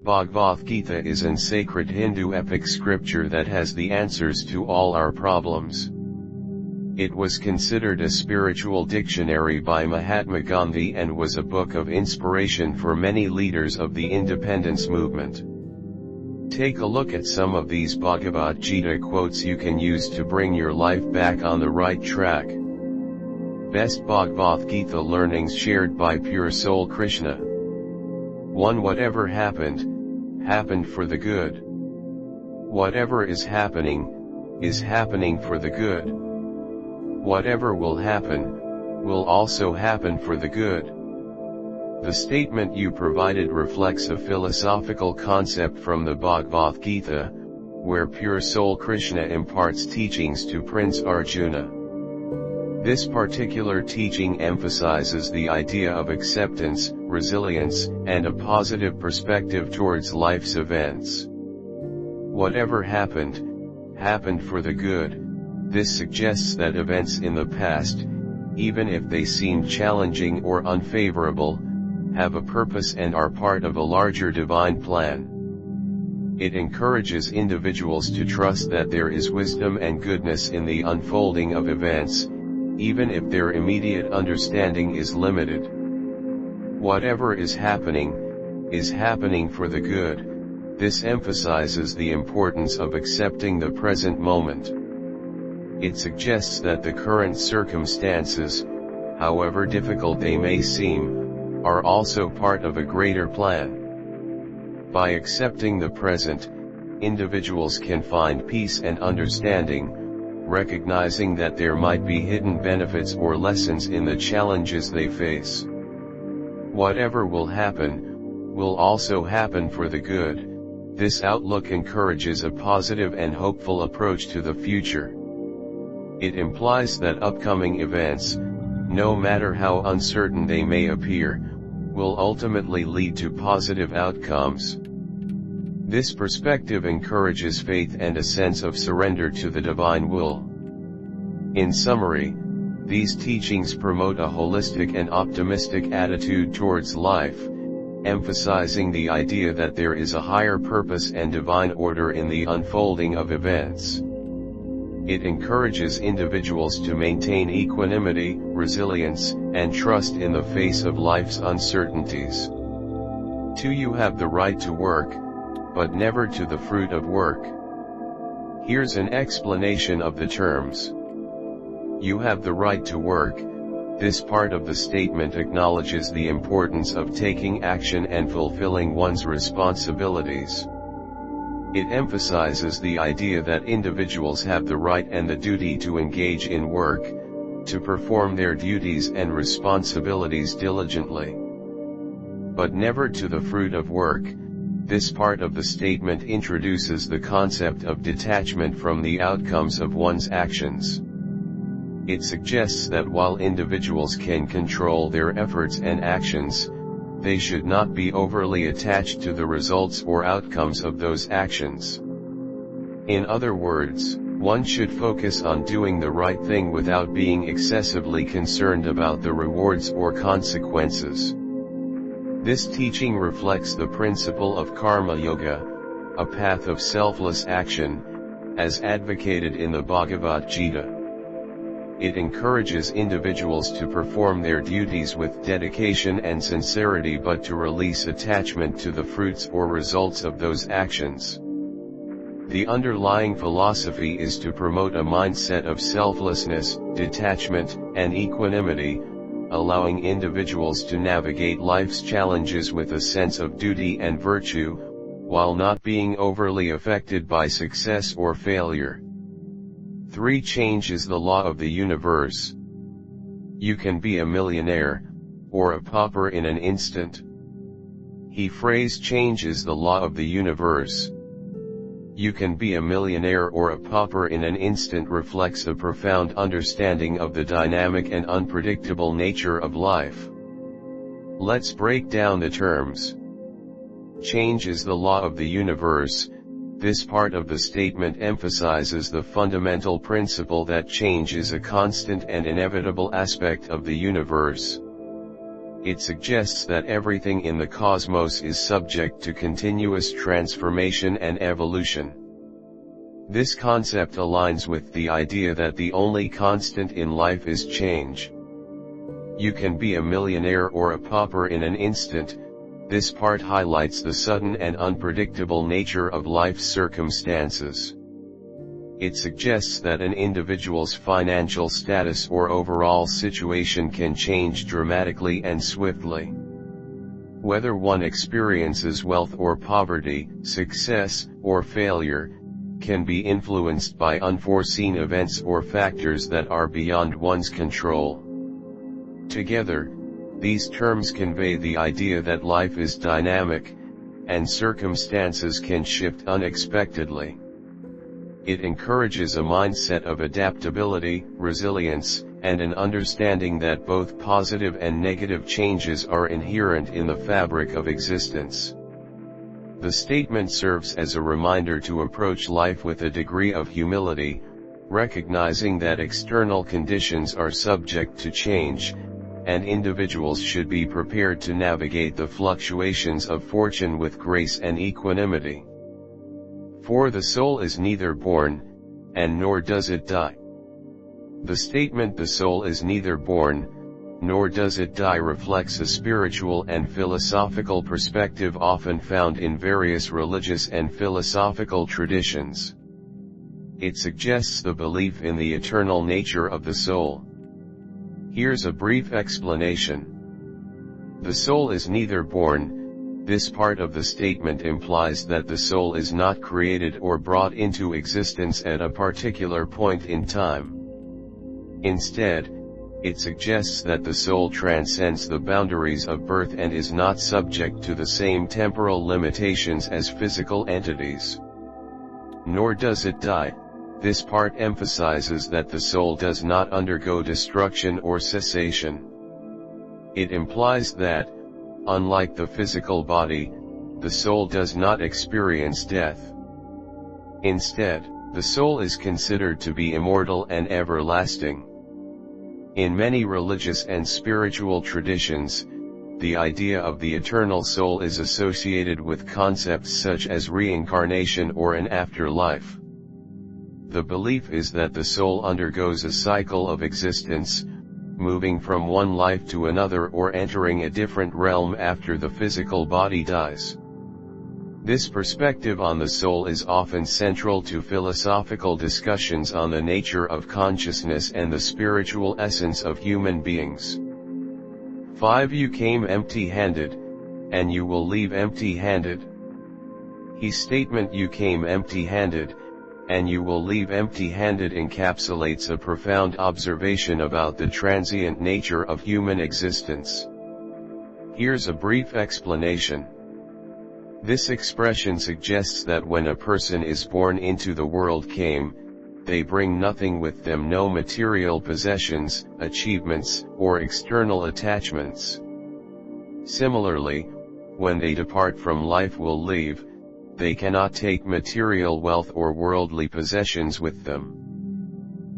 Bhagavad Gita is an sacred Hindu epic scripture that has the answers to all our problems. It was considered a spiritual dictionary by Mahatma Gandhi and was a book of inspiration for many leaders of the independence movement. Take a look at some of these Bhagavad Gita quotes you can use to bring your life back on the right track. Best Bhagavad Gita learnings shared by Pure Soul Krishna. 1. Whatever happened, happened for the good. Whatever is happening for the good. Whatever will happen, will also happen for the good. The statement you provided reflects a philosophical concept from the Bhagavad Gita, where Pure Soul Krishna imparts teachings to Prince Arjuna. This particular teaching emphasizes the idea of acceptance, resilience, and a positive perspective towards life's events. Whatever happened, happened for the good. This suggests that events in the past, even if they seem challenging or unfavorable, have a purpose and are part of a larger divine plan. It encourages individuals to trust that there is wisdom and goodness in the unfolding of events, even if their immediate understanding is limited. Whatever is happening for the good. This emphasizes the importance of accepting the present moment. It suggests that the current circumstances, however difficult they may seem, are also part of a greater plan. By accepting the present, individuals can find peace and understanding, recognizing that there might be hidden benefits or lessons in the challenges they face. Whatever will happen, will also happen for the good. This outlook encourages a positive and hopeful approach to the future. It implies that upcoming events, no matter how uncertain they may appear, will ultimately lead to positive outcomes. This perspective encourages faith and a sense of surrender to the divine will. In summary, these teachings promote a holistic and optimistic attitude towards life, emphasizing the idea that there is a higher purpose and divine order in the unfolding of events. It encourages individuals to maintain equanimity, resilience, and trust in the face of life's uncertainties. 2. You have the right to work, but never to the fruit of work. Here's an explanation of the terms. You have the right to work. This part of the statement acknowledges the importance of taking action and fulfilling one's responsibilities. It emphasizes the idea that individuals have the right and the duty to engage in work, to perform their duties and responsibilities diligently. But never to the fruit of work. This part of the statement introduces the concept of detachment from the outcomes of one's actions. It suggests that while individuals can control their efforts and actions, they should not be overly attached to the results or outcomes of those actions. In other words, one should focus on doing the right thing without being excessively concerned about the rewards or consequences. This teaching reflects the principle of karma yoga, a path of selfless action, as advocated in the Bhagavad Gita. It encourages individuals to perform their duties with dedication and sincerity but to release attachment to the fruits or results of those actions. The underlying philosophy is to promote a mindset of selflessness, detachment, and equanimity, allowing individuals to navigate life's challenges with a sense of duty and virtue, while not being overly affected by success or failure. 3. Change is the law of the universe. You can be a millionaire, or a pauper in an instant. The phrase change is the law of the universe. You can be a millionaire or a pauper in an instant reflects a profound understanding of the dynamic and unpredictable nature of life. Let's break down the terms. Change is the law of the universe. This part of the statement emphasizes the fundamental principle that change is a constant and inevitable aspect of the universe. It suggests that everything in the cosmos is subject to continuous transformation and evolution. This concept aligns with the idea that the only constant in life is change. You can be a millionaire or a pauper in an instant. This part highlights the sudden and unpredictable nature of life's circumstances. It suggests that an individual's financial status or overall situation can change dramatically and swiftly. Whether one experiences wealth or poverty, success or failure, can be influenced by unforeseen events or factors that are beyond one's control. Together, these terms convey the idea that life is dynamic, and circumstances can shift unexpectedly. It encourages a mindset of adaptability, resilience, and an understanding that both positive and negative changes are inherent in the fabric of existence. The statement serves as a reminder to approach life with a degree of humility, recognizing that external conditions are subject to change, and individuals should be prepared to navigate the fluctuations of fortune with grace and equanimity. For the soul is neither born, and nor does it die. The statement "the soul is neither born, nor does it die" reflects a spiritual and philosophical perspective often found in various religious and philosophical traditions. It suggests the belief in the eternal nature of the soul. Here's a brief explanation. The soul is neither born. This part of the statement implies that the soul is not created or brought into existence at a particular point in time. Instead, it suggests that the soul transcends the boundaries of birth and is not subject to the same temporal limitations as physical entities. Nor does it die. This part emphasizes that the soul does not undergo destruction or cessation. It implies that, unlike the physical body, the soul does not experience death. Instead, the soul is considered to be immortal and everlasting. In many religious and spiritual traditions, the idea of the eternal soul is associated with concepts such as reincarnation or an afterlife. The belief is that the soul undergoes a cycle of existence, moving from one life to another or entering a different realm after the physical body dies. This perspective on the soul is often central to philosophical discussions on the nature of consciousness and the spiritual essence of human beings. 5. You came empty-handed, and you will leave empty-handed. His statement "you came empty-handed, and you will leave empty-handed" encapsulates a profound observation about the transient nature of human existence. Here's a brief explanation. This expression suggests that when a person is born into the world, they bring nothing with them, no material possessions, achievements, or external attachments. Similarly, when they depart from life, will leave, they cannot take material wealth or worldly possessions with them.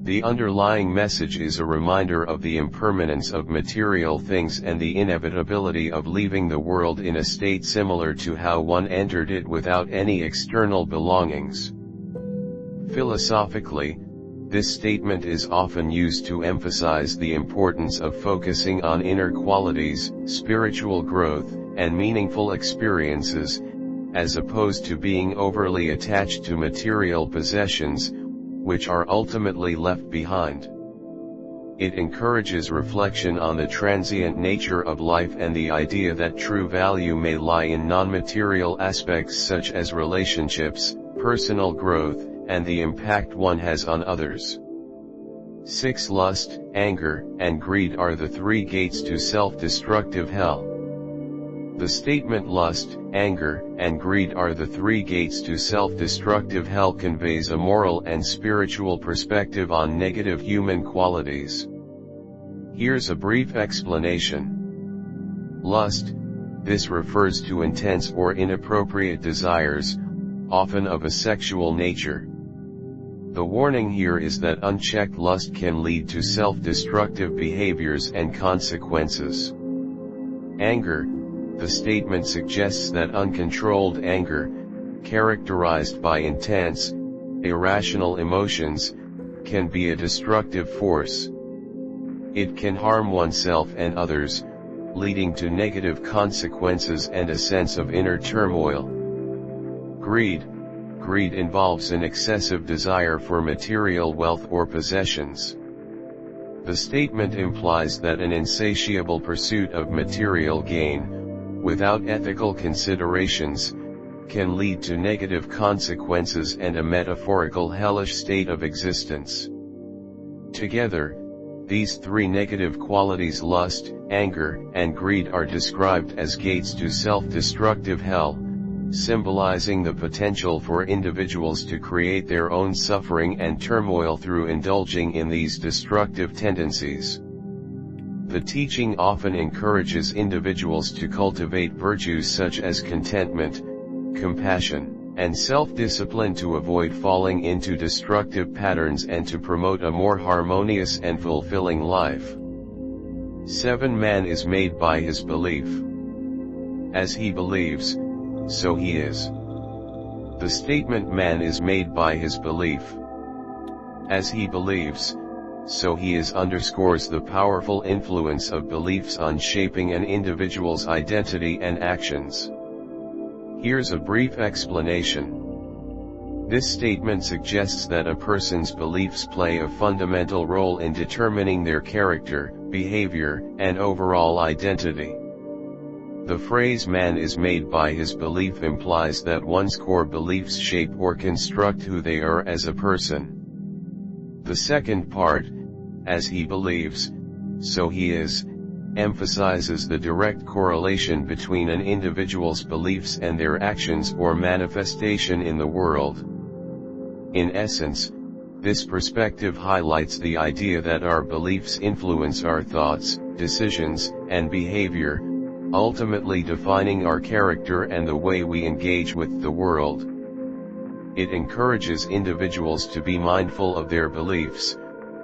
The underlying message is a reminder of the impermanence of material things and the inevitability of leaving the world in a state similar to how one entered it without any external belongings. Philosophically, this statement is often used to emphasize the importance of focusing on inner qualities, spiritual growth, and meaningful experiences, as opposed to being overly attached to material possessions, which are ultimately left behind. It encourages reflection on the transient nature of life and the idea that true value may lie in non-material aspects such as relationships, personal growth, and the impact one has on others. 6. Lust, anger, and greed are the three gates to self-destructive hell. The statement "lust, anger, and greed are the three gates to self-destructive hell" conveys a moral and spiritual perspective on negative human qualities. Here's a brief explanation. Lust. This refers to intense or inappropriate desires, often of a sexual nature. The warning here is that unchecked lust can lead to self-destructive behaviors and consequences. Anger. The statement suggests that uncontrolled anger, characterized by intense, irrational emotions, can be a destructive force. It can harm oneself and others, leading to negative consequences and a sense of inner turmoil. Greed. Greed involves an excessive desire for material wealth or possessions. The statement implies that an insatiable pursuit of material gain, without ethical considerations, can lead to negative consequences and a metaphorical hellish state of existence. Together, these three negative qualities, lust, anger, and greed, are described as gates to self-destructive hell, symbolizing the potential for individuals to create their own suffering and turmoil through indulging in these destructive tendencies. The teaching often encourages individuals to cultivate virtues such as contentment, compassion, and self-discipline to avoid falling into destructive patterns and to promote a more harmonious and fulfilling life. 7. Man is made by his belief. As he believes, so he is. The statement "man is made by his belief. As he believes, so he is" underscores the powerful influence of beliefs on shaping an individual's identity and actions. Here's a brief explanation. This statement suggests that a person's beliefs play a fundamental role in determining their character, behavior, and overall identity. The phrase "man is made by his belief" implies that one's core beliefs shape or construct who they are as a person. The second part, "as he believes, so he is," emphasizes the direct correlation between an individual's beliefs and their actions or manifestation in the world. In essence, this perspective highlights the idea that our beliefs influence our thoughts, decisions, and behavior, ultimately defining our character and the way we engage with the world. It encourages individuals to be mindful of their beliefs,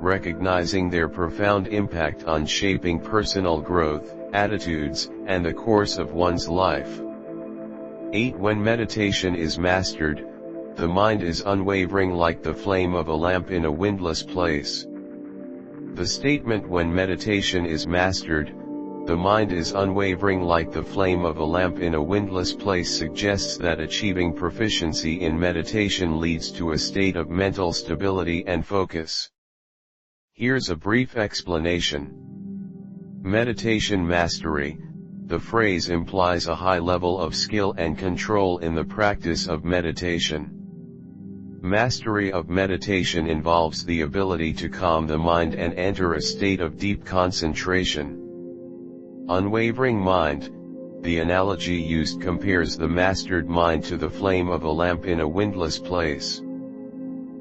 recognizing their profound impact on shaping personal growth, attitudes, and the course of one's life. 8. When meditation is mastered, the mind is unwavering like the flame of a lamp in a windless place. The statement "when meditation is mastered, the mind is unwavering like the flame of a lamp in a windless place" suggests that achieving proficiency in meditation leads to a state of mental stability and focus. Here's a brief explanation. Meditation mastery. The phrase implies a high level of skill and control in the practice of meditation. Mastery of meditation involves the ability to calm the mind and enter a state of deep concentration. Unwavering mind. The analogy used compares the mastered mind to the flame of a lamp in a windless place.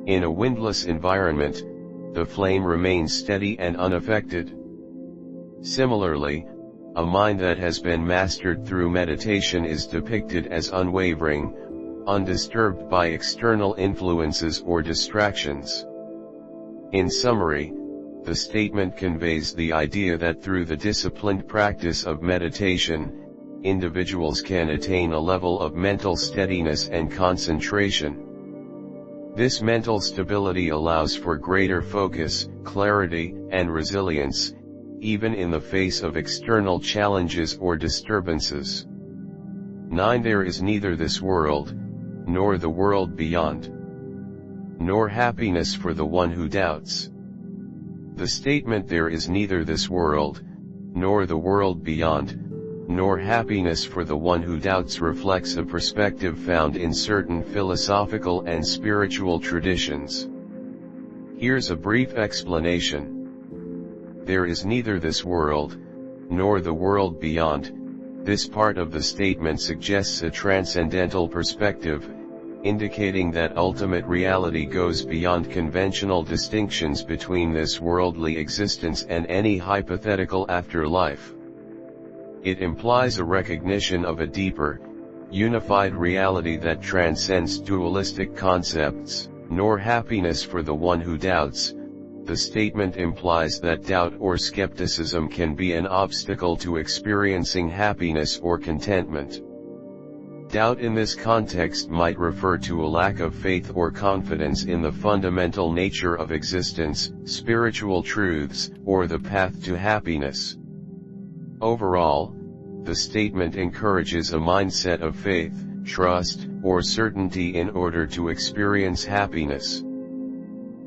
In a windless environment, the flame remains steady and unaffected. Similarly, a mind that has been mastered through meditation is depicted as unwavering, undisturbed by external influences or distractions. In summary, the statement conveys the idea that through the disciplined practice of meditation, individuals can attain a level of mental steadiness and concentration. This mental stability allows for greater focus, clarity, and resilience, even in the face of external challenges or disturbances. 9. There is neither this world, nor the world beyond, nor happiness for the one who doubts. The statement "there is neither this world, nor the world beyond, nor happiness for the one who doubts" reflects a perspective found in certain philosophical and spiritual traditions. Here's a brief explanation. There is neither this world, nor the world beyond. This part of the statement suggests a transcendental perspective, indicating that ultimate reality goes beyond conventional distinctions between this worldly existence and any hypothetical afterlife. It implies a recognition of a deeper, unified reality that transcends dualistic concepts. Nor happiness for the one who doubts the statement implies that doubt or skepticism can be an obstacle to experiencing happiness or contentment. Doubt in this context might refer to a lack of faith or confidence in the fundamental nature of existence, spiritual truths, or the path to happiness. Overall, the statement encourages a mindset of faith, trust, or certainty in order to experience happiness.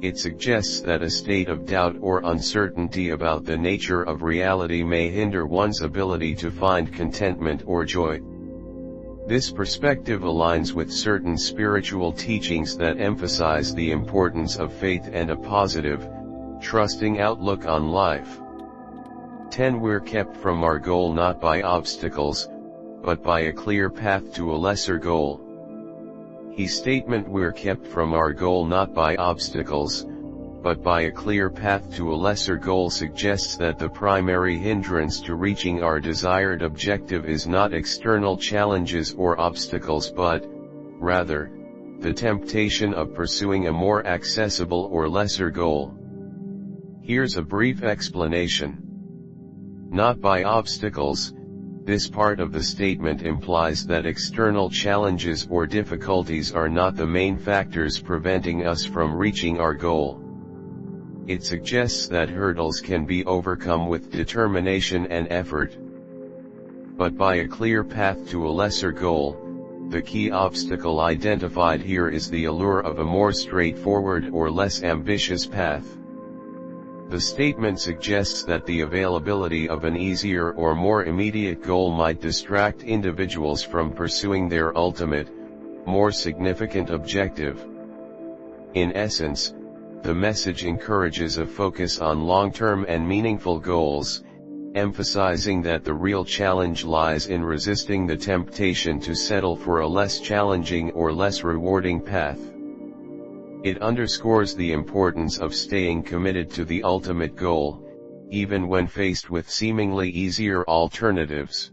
It suggests that a state of doubt or uncertainty about the nature of reality may hinder one's ability to find contentment or joy. This perspective aligns with certain spiritual teachings that emphasize the importance of faith and a positive, trusting outlook on life. 10. We're kept from our goal not by obstacles, but by a clear path to a lesser goal. His statement "we're kept from our goal not by obstacles, but by a clear path to a lesser goal" suggests that the primary hindrance to reaching our desired objective is not external challenges or obstacles but, rather, the temptation of pursuing a more accessible or lesser goal. Here's a brief explanation. Not by obstacles. This part of the statement implies that external challenges or difficulties are not the main factors preventing us from reaching our goal. It suggests that hurdles can be overcome with determination and effort. But by a clear path to a lesser goal, the key obstacle identified here is the allure of a more straightforward or less ambitious path. The statement suggests that the availability of an easier or more immediate goal might distract individuals from pursuing their ultimate, more significant objective. In essence, the message encourages a focus on long-term and meaningful goals, emphasizing that the real challenge lies in resisting the temptation to settle for a less challenging or less rewarding path. It underscores the importance of staying committed to the ultimate goal, even when faced with seemingly easier alternatives.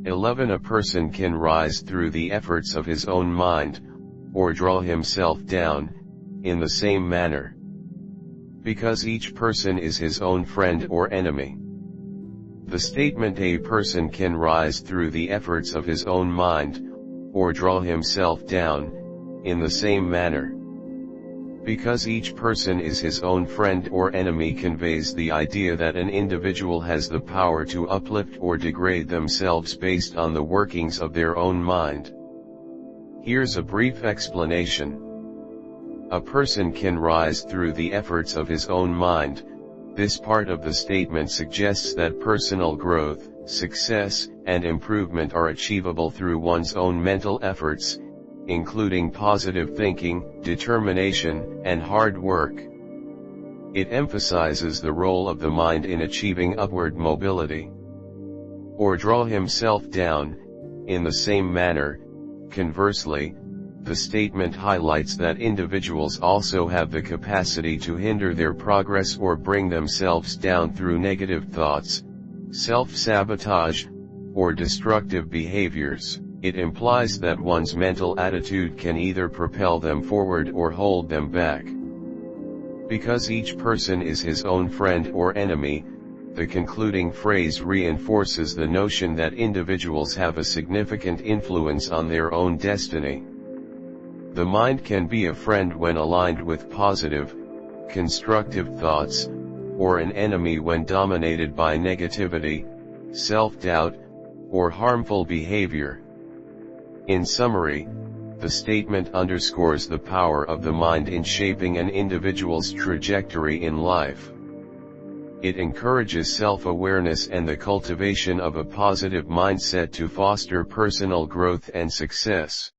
11. A person can rise through the efforts of his own mind, or draw himself down, in the same manner. Because each person is his own friend or enemy. The statement "a person can rise through the efforts of his own mind, or draw himself down, in the same manner." Because each person is his own friend or enemy conveys the idea that an individual has the power to uplift or degrade themselves based on the workings of their own mind. Here's a brief explanation. A person can rise through the efforts of his own mind. This part of the statement suggests that personal growth, success, and improvement are achievable through one's own mental efforts, including positive thinking, determination, and hard work. It emphasizes the role of the mind in achieving upward mobility. Or draw himself down, in the same manner. Conversely, the statement highlights that individuals also have the capacity to hinder their progress or bring themselves down through negative thoughts, self-sabotage, or destructive behaviors. It implies that one's mental attitude can either propel them forward or hold them back. Because each person is his own friend or enemy, the concluding phrase reinforces the notion that individuals have a significant influence on their own destiny. The mind can be a friend when aligned with positive, constructive thoughts, or an enemy when dominated by negativity, self-doubt, or harmful behavior. In summary, the statement underscores the power of the mind in shaping an individual's trajectory in life. It encourages self-awareness and the cultivation of a positive mindset to foster personal growth and success.